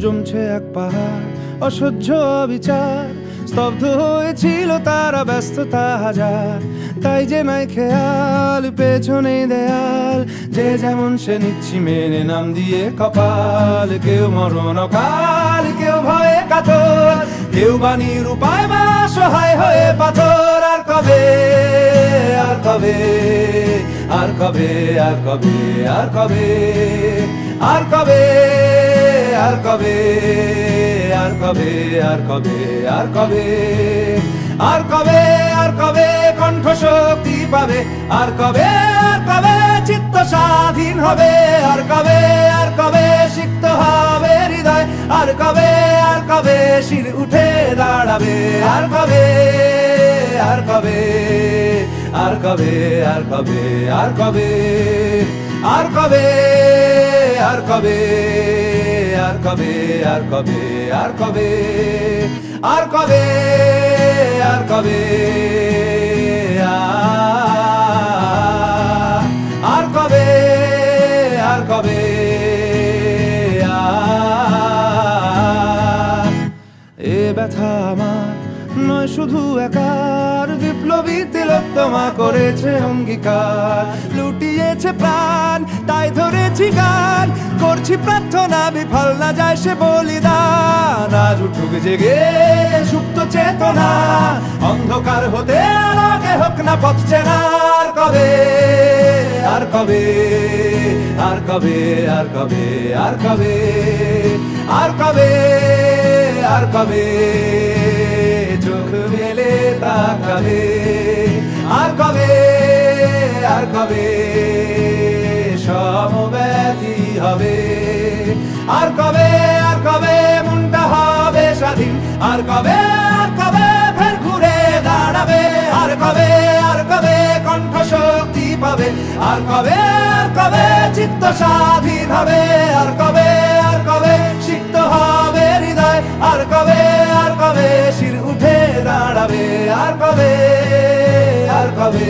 জমছে এক পাহাড় অসহ্য বিচার, স্তব্ধ হয়েছিল তারা ব্যস্ততা হাজার। তাই যে নাই খেয়াল পেছনে দেয়াল, যে যেমন সে নিচ্ছি মেনে নাম দিয়ে কপাল। কেউ মরণ অকাল, কেউ ভয়ে কাতর, কেউ বাণীর উপায় বা সহায় হয়ে পাথর। আর কবে, আর কবে, আর কবে, আর কবে, আর কবে, আর কবে, আর কবে, আর কবে, আর কবে, আর কবে, আর কবে, আর কবে কণ্ঠ শক্তি পাবে, আর কবে, আর কবে চিত্ত স্বাধীন হবে, আর কবে, আর কবে সিক্ত হবে হৃদয়, আর কবে, আর কবে শির উঠে দাঁড়াবে, আর কবে, আর কবে, আর কবে, আর কবে, আর কবে, আর কবে, আর কবে, আর কবে, আর কবে, আর কবে, আর কবে, আর কবে, আর কবে, আর কবে, এ ব্যথা আমার নয় শুধু একার, বিপ্লবী তিলোত্তমা করেছে অঙ্গীকার। লুটিয়েছে প্রাণ তাই ধরেছি গান, করছি প্রার্থনা বিফল না যায় সে বলিদান। আজ উঠুক জেগে সুপ্ত চেতনা, অন্ধকার হতে আলোকে হোক না পথ চেনা। আর কবে, আর কবে, আর কবে, আর কবে, আর কবে, আর কবে, আর কবে চোখ মেলে তাকাবে, আর কবে, আর কবে সমব্যথী হবে, আর কবে, আর কবে মনটা হবে স্বাধীন, আর কবে, আর কবে ফের ঘুরে দাঁড়াবে, আর কবে, আর কবে কণ্ঠ শক্তি পাবে, আর কবে, আর কবে চিত্ত স্বাধীন হবে, আর কবে, আর কবে সিক্ত হবে হৃদয়, আর কবে, আর কবে শির উঠে দাঁড়াবে, আর কবে, আর কবে।